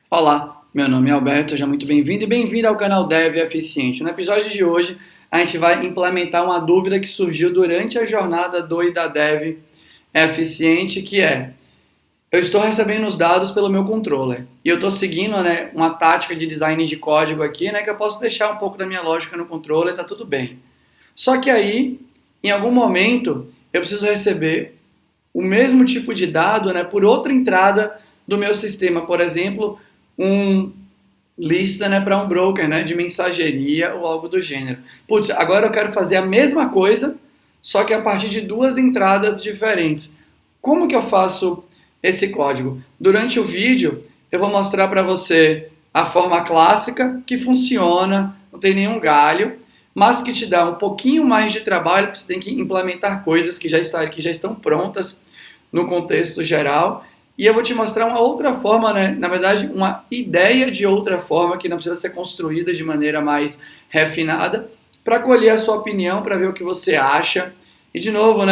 Olá, meu nome é Alberto, seja muito bem-vindo e bem-vindo ao canal Dev Eficiente. No episódio de hoje, a gente vai implementar uma dúvida que surgiu durante a jornada doida Dev Eficiente, que é: eu estou recebendo os dados pelo meu controller e eu estou seguindo, uma tática de design de código aqui, que eu posso deixar um pouco da minha lógica no controller, tá tudo bem. Só que aí, em algum momento, eu preciso receber o mesmo tipo de dado, por outra entrada do meu sistema, por exemplo, lista, para um broker, de mensageria ou algo do gênero. Putz, agora eu quero fazer a mesma coisa, só que a partir de duas entradas diferentes. Como que eu faço esse código? Durante o vídeo, eu vou mostrar para você a forma clássica, que funciona, não tem nenhum galho, mas que te dá um pouquinho mais de trabalho, porque você tem que implementar coisas que já estão prontas no contexto geral. E eu vou te mostrar uma outra forma, na verdade, uma ideia de outra forma que não precisa ser construída de maneira mais refinada, para colher a sua opinião, para ver o que você acha. E de novo,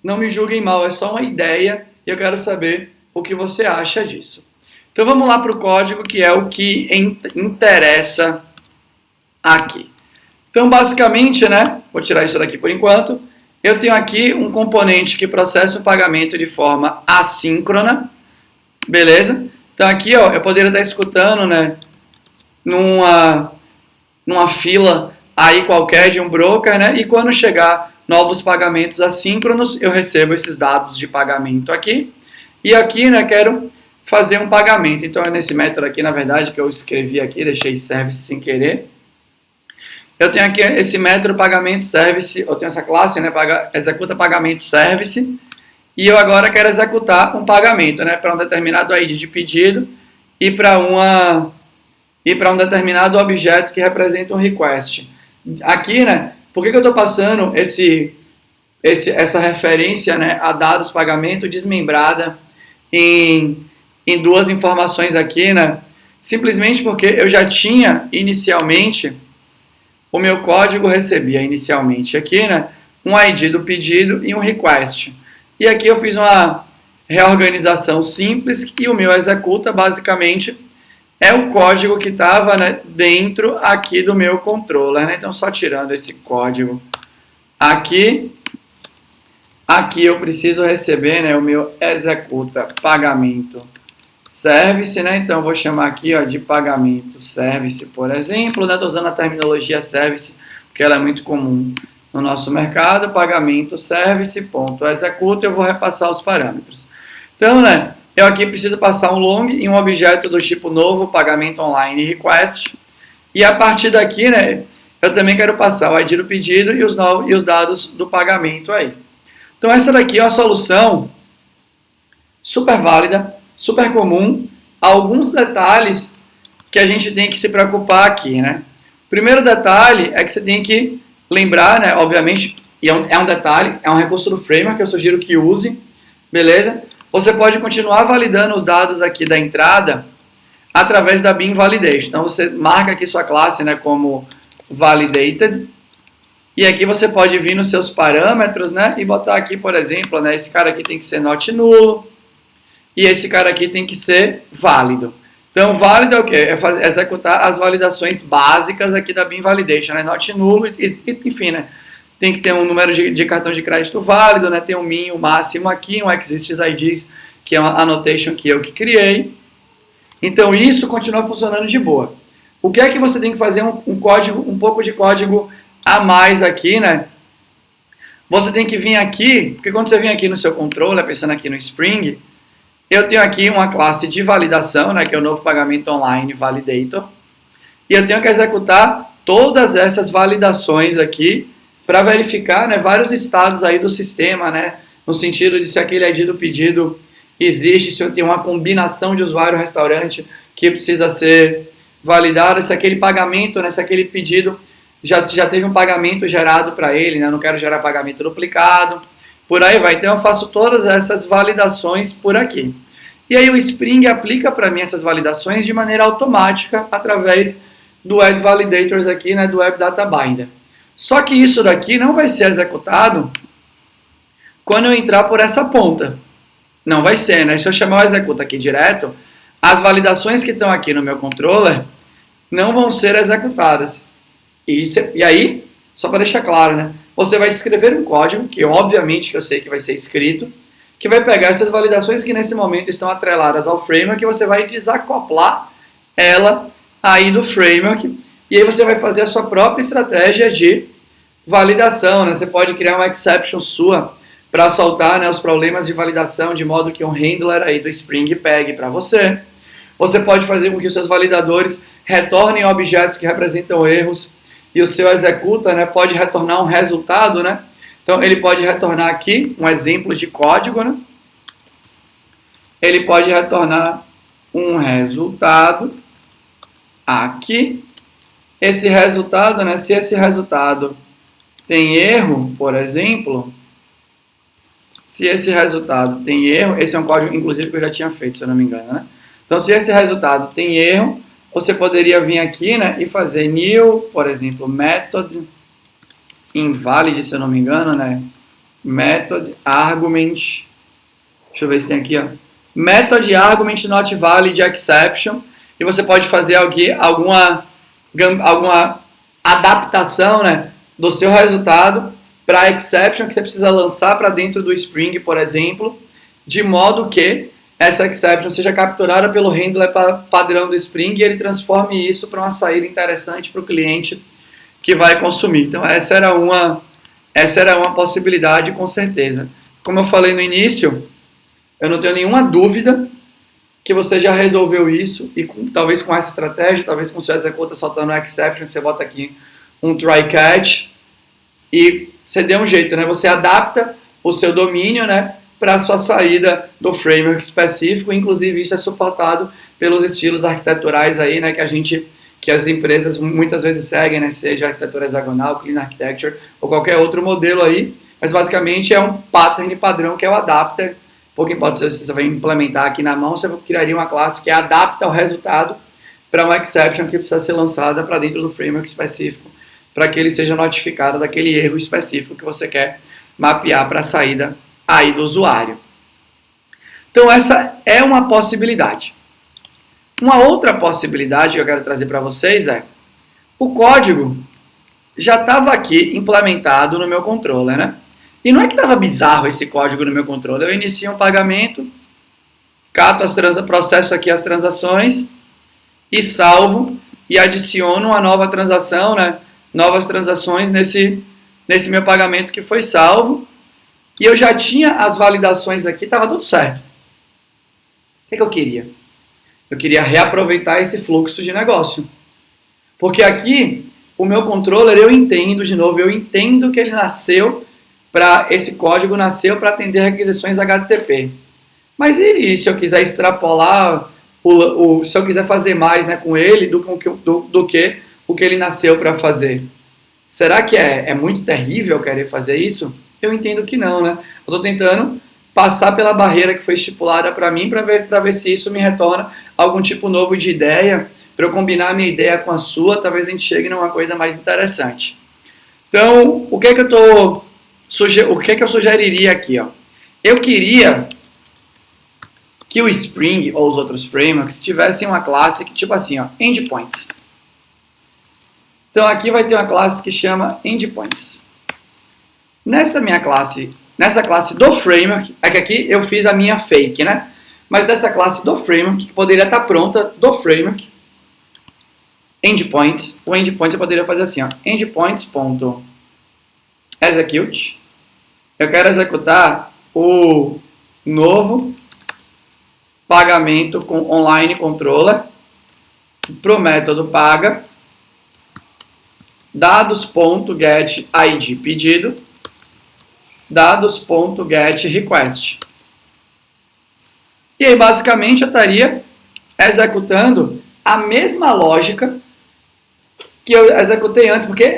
não me julguem mal, é só uma ideia e eu quero saber o que você acha disso. Então vamos lá para o código, que é o que interessa aqui. Então basicamente, vou tirar isso daqui por enquanto, eu tenho aqui um componente que processa o pagamento de forma assíncrona. Beleza? Então aqui, eu poderia estar escutando, numa fila aí qualquer de um broker, e quando chegar novos pagamentos assíncronos, eu recebo esses dados de pagamento aqui. E aqui, quero fazer um pagamento. Então é nesse método aqui, na verdade, que eu escrevi aqui, deixei service sem querer. Eu tenho aqui esse método pagamento service, eu tenho essa classe, executa pagamento service. E eu agora quero executar um pagamento, para um determinado ID de pedido e para um determinado objeto que representa um request. Aqui, por que eu estou passando essa referência, a dados pagamento desmembrada em duas informações aqui, simplesmente porque eu já tinha inicialmente, o meu código recebia inicialmente aqui, um ID do pedido e um request. E aqui eu fiz uma reorganização simples e o meu executa basicamente é o código que estava dentro aqui do meu controller. Então só tirando esse código aqui eu preciso receber o meu executa pagamento service. Então eu vou chamar aqui de pagamento service, por exemplo. Estou usando a terminologia service porque ela é muito comum no nosso mercado. Pagamento service.executa, eu vou repassar os parâmetros. Então, eu aqui preciso passar um long em um objeto do tipo novo, pagamento online request. E a partir daqui, eu também quero passar o ID do pedido e os dados do pagamento aí. Então, essa daqui é uma solução super válida, super comum. Alguns detalhes que a gente tem que se preocupar aqui, O primeiro detalhe é que você tem que lembrar, obviamente, e é um detalhe, é um recurso do framework que eu sugiro que use, beleza? Você pode continuar validando os dados aqui da entrada através da bin validation. Então você marca aqui sua classe, como validated, e aqui você pode vir nos seus parâmetros, e botar aqui, por exemplo, esse cara aqui tem que ser not nulo e esse cara aqui tem que ser válido. Então, válido é o quê? É executar as validações básicas aqui da bin validation, not nulo, enfim, tem que ter um número de cartão de crédito válido, tem um min, o máximo aqui, um exists ID, que é uma annotation que eu que criei. Então, isso continua funcionando de boa. O que é que você tem que fazer um pouco de código a mais aqui, Você tem que vir aqui, porque quando você vem aqui no seu controller, pensando aqui no Spring, eu tenho aqui uma classe de validação, que é o novo pagamento online validator. E eu tenho que executar todas essas validações aqui para verificar, vários estados aí do sistema, no sentido de se aquele ID do pedido existe, se eu tenho uma combinação de usuário-restaurante que precisa ser validada, se aquele pagamento, se aquele pedido já teve um pagamento gerado para ele, eu não quero gerar pagamento duplicado, por aí vai. Então eu faço todas essas validações por aqui. E aí o Spring aplica para mim essas validações de maneira automática através do Add Validators aqui, do Web Data Binder. Só que isso daqui não vai ser executado quando eu entrar por essa ponta. Não vai ser, Se eu chamar o executa aqui direto, as validações que estão aqui no meu controller não vão ser executadas. E aí, só para deixar claro, né? Você vai escrever um código, que obviamente que eu sei que vai ser escrito, que vai pegar essas validações que nesse momento estão atreladas ao framework e você vai desacoplar ela aí do framework. E aí você vai fazer a sua própria estratégia de validação, né? Você pode criar uma exception sua para soltar, né, os problemas de validação de modo que um handler aí do Spring pegue para você. Você pode fazer com que os seus validadores retornem objetos que representam erros e o seu executa, né, pode retornar um resultado, né? Então ele pode retornar aqui um exemplo de código, né? Ele pode retornar um resultado aqui. Esse resultado, né, se esse resultado tem erro, por exemplo, se esse resultado tem erro, esse é um código, inclusive, que eu já tinha feito, se eu não me engano, né? Então, se esse resultado tem erro, você poderia vir aqui, né, e fazer new, por exemplo, method invalid, se eu não me engano, né? Method argument, deixa eu ver se tem aqui, ó. Method argument not valid exception, e você pode fazer alguma adaptação, né, do seu resultado para a exception que você precisa lançar para dentro do Spring, por exemplo, de modo que essa exception seja capturada pelo handler padrão do Spring e ele transforme isso para uma saída interessante para o cliente que vai consumir. Então essa era uma possibilidade, com certeza. Como eu falei no início, eu não tenho nenhuma dúvida que você já resolveu isso e talvez com essa estratégia, talvez com o seu executa soltando a exception, que você bota aqui um try catch e você deu um jeito, né? Você adapta o seu domínio, né, para a sua saída do framework específico. Inclusive isso é suportado pelos estilos arquiteturais aí, né, que as empresas muitas vezes seguem, né, seja arquitetura hexagonal, clean architecture ou qualquer outro modelo aí, mas basicamente é um pattern padrão que é o adapter. Pouco importa se você vai implementar aqui na mão, você criaria uma classe que adapta o resultado para uma exception que precisa ser lançada para dentro do framework específico, para que ele seja notificado daquele erro específico que você quer mapear para a saída aí do usuário. Então essa é uma possibilidade. Uma outra possibilidade que eu quero trazer para vocês é o código já estava aqui implementado no meu controller, né? E não é que estava bizarro esse código no meu controller. Eu inicio um pagamento, cato processo aqui as transações e salvo e adiciono uma nova transação, né? Novas transações nesse meu pagamento que foi salvo. E eu já tinha as validações aqui, estava tudo certo. O que eu queria? Eu queria reaproveitar esse fluxo de negócio. Porque aqui, o meu controller, eu entendo que ele nasceu esse código nasceu para atender requisições HTTP. Mas e se eu quiser extrapolar, se eu quiser fazer mais, né, com ele do que o que ele nasceu para fazer? Será que é muito terrível querer fazer isso? Eu entendo que não, né? Eu estou tentando passar pela barreira que foi estipulada para mim para ver se isso me retorna algum tipo novo de ideia, para eu combinar a minha ideia com a sua, talvez a gente chegue numa coisa mais interessante. Então, o que é que eu sugeriria aqui? Ó? Eu queria que o Spring ou os outros frameworks tivessem uma classe que, tipo assim, ó, endpoints. Então aqui vai ter uma classe que chama endpoints. Nessa classe do framework, é que aqui eu fiz a minha fake, né? Mas dessa classe do framework, que poderia estar pronta do framework, endpoints, o endpoint eu poderia fazer assim, ó, endpoints.execute. Eu quero executar o novo pagamento com online controller para o método paga dados.getID pedido dados.getRequest. E aí basicamente eu estaria executando a mesma lógica que eu executei antes, porque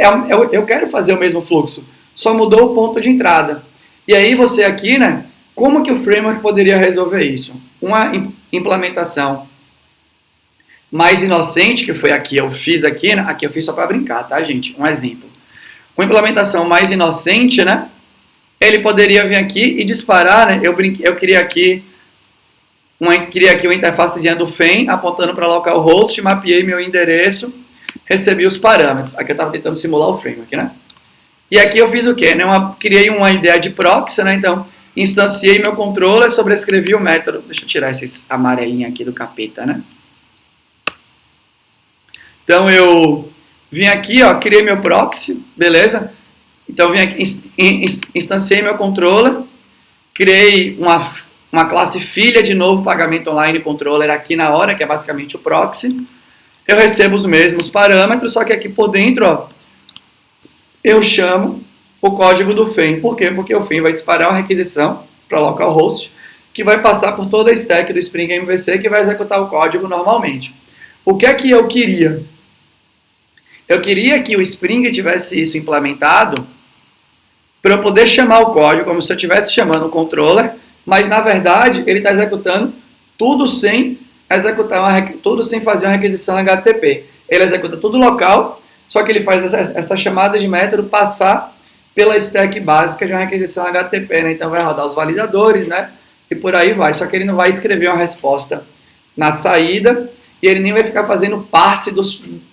eu quero fazer o mesmo fluxo, só mudou o ponto de entrada. E aí você aqui, né, como que o framework poderia resolver isso? Uma implementação mais inocente, que foi aqui eu fiz aqui, né? Aqui eu fiz só para brincar, tá, gente? Um exemplo. Uma implementação mais inocente, né? Ele poderia vir aqui e disparar, né? Eu queria aqui Criei aqui uma interfacezinha do FEM, apontando para localhost, mapeei meu endereço, recebi os parâmetros. Aqui eu estava tentando simular o framework, né? E aqui eu fiz o quê? Criei uma ideia de proxy, né? Então, instanciei meu controller, sobrescrevi o método. Deixa eu tirar esses amarelinhos aqui do capeta, né? Então, eu vim aqui, ó, criei meu proxy, beleza? Então, vim aqui, instanciei meu controller, criei uma classe filha de novo pagamento online controller aqui na hora, que é basicamente o proxy. Eu recebo os mesmos parâmetros, só que aqui por dentro, ó, eu chamo o código do FEM. Por quê? Porque o FEM vai disparar uma requisição para localhost, que vai passar por toda a stack do Spring MVC, que vai executar o código normalmente. O que é que eu queria? Eu queria que o Spring tivesse isso implementado para eu poder chamar o código como se eu estivesse chamando o controller, mas na verdade ele está executando tudo sem fazer uma requisição HTTP. Ele executa tudo local, só que ele faz essa chamada de método passar pela stack básica de uma requisição HTTP, né? Então vai rodar os validadores, né? E por aí vai. Só que ele não vai escrever uma resposta na saída e ele nem vai ficar fazendo parse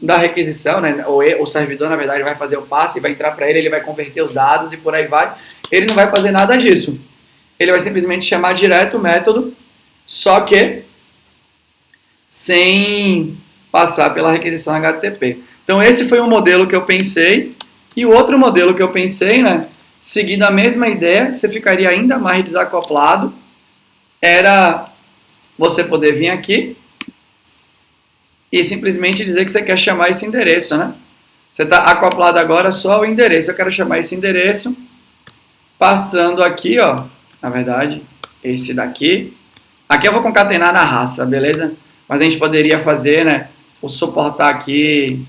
da requisição, né? O servidor, na verdade, vai fazer o parse, vai entrar para ele, ele vai converter os dados e por aí vai. Ele não vai fazer nada disso. Ele vai simplesmente chamar direto o método, só que sem passar pela requisição HTTP. Então esse foi um modelo que eu pensei. E o outro modelo que eu pensei, né, seguindo a mesma ideia, que você ficaria ainda mais desacoplado, era você poder vir aqui e simplesmente dizer que você quer chamar esse endereço, né? Você está acoplado agora só ao endereço. Eu quero chamar esse endereço, passando aqui, ó, na verdade, esse daqui. Aqui eu vou concatenar na raça, beleza? Mas a gente poderia fazer, né, ou suportar aqui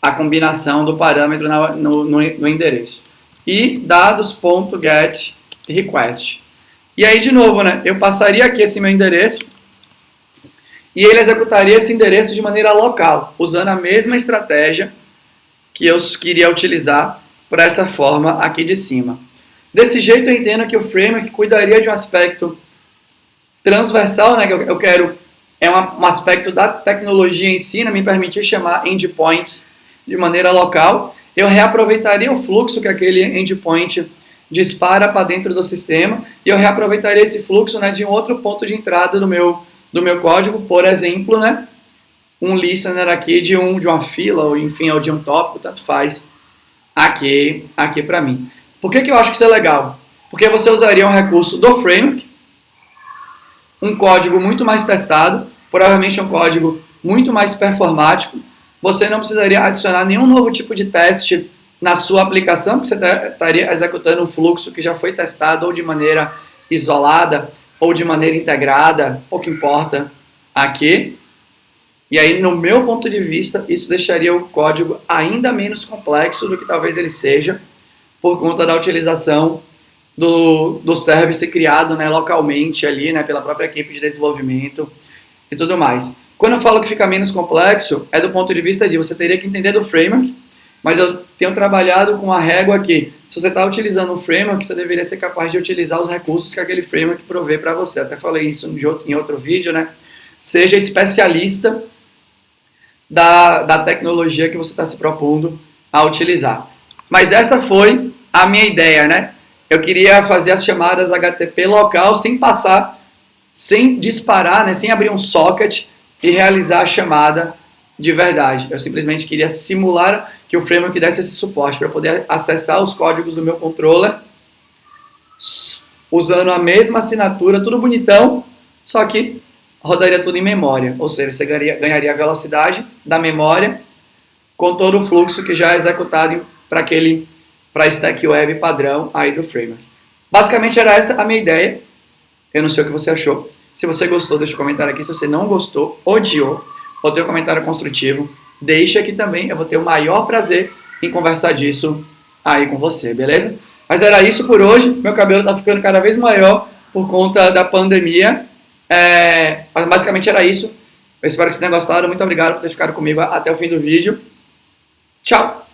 a combinação do parâmetro no endereço. E dados.getRequest. E aí, de novo, né, eu passaria aqui esse meu endereço e ele executaria esse endereço de maneira local, usando a mesma estratégia que eu queria utilizar para essa forma aqui de cima. Desse jeito eu entendo que o framework cuidaria de um aspecto transversal, né, que eu quero, um aspecto da tecnologia em si, né, me permitir chamar endpoints de maneira local. Eu reaproveitaria o fluxo que aquele endpoint dispara para dentro do sistema e eu reaproveitaria esse fluxo, né, de um outro ponto de entrada do meu código, por exemplo, né, um listener aqui de uma fila, ou enfim, ou de um tópico, tanto faz, aqui para mim. Por que eu acho que isso é legal? Porque você usaria um recurso do framework, um código muito mais testado, provavelmente um código muito mais performático. Você não precisaria adicionar nenhum novo tipo de teste na sua aplicação, porque você estaria executando um fluxo que já foi testado ou de maneira isolada ou de maneira integrada, pouco importa aqui. E aí, no meu ponto de vista, isso deixaria o código ainda menos complexo do que talvez ele seja, por conta da utilização do service criado, né, localmente ali, né, pela própria equipe de desenvolvimento e tudo mais. Quando eu falo que fica menos complexo, é do ponto de vista de você teria que entender do framework, mas eu tenho trabalhado com a régua aqui. Se você está utilizando um framework, você deveria ser capaz de utilizar os recursos que aquele framework provê para você. Até falei isso em outro vídeo, né? Seja especialista da tecnologia que você está se propondo a utilizar. Mas essa foi a minha ideia, né? Eu queria fazer as chamadas HTTP local sem disparar, né? Sem abrir um socket e realizar a chamada de verdade. Eu simplesmente queria simular que o framework desse esse suporte para poder acessar os códigos do meu controller usando a mesma assinatura, tudo bonitão, só que rodaria tudo em memória. Ou seja, você ganharia a velocidade da memória com todo o fluxo que já é executado para a stack web padrão aí do framework. Basicamente era essa a minha ideia. Eu não sei o que você achou. Se você gostou, deixa um comentário aqui. Se você não gostou, odiou, ou tem um comentário construtivo, deixa aqui também. Eu vou ter o maior prazer em conversar disso aí com você, beleza? Mas era isso por hoje. Meu cabelo tá ficando cada vez maior por conta da pandemia. Mas basicamente era isso. Eu espero que vocês tenham gostado. Muito obrigado por ter ficado comigo até o fim do vídeo. Tchau!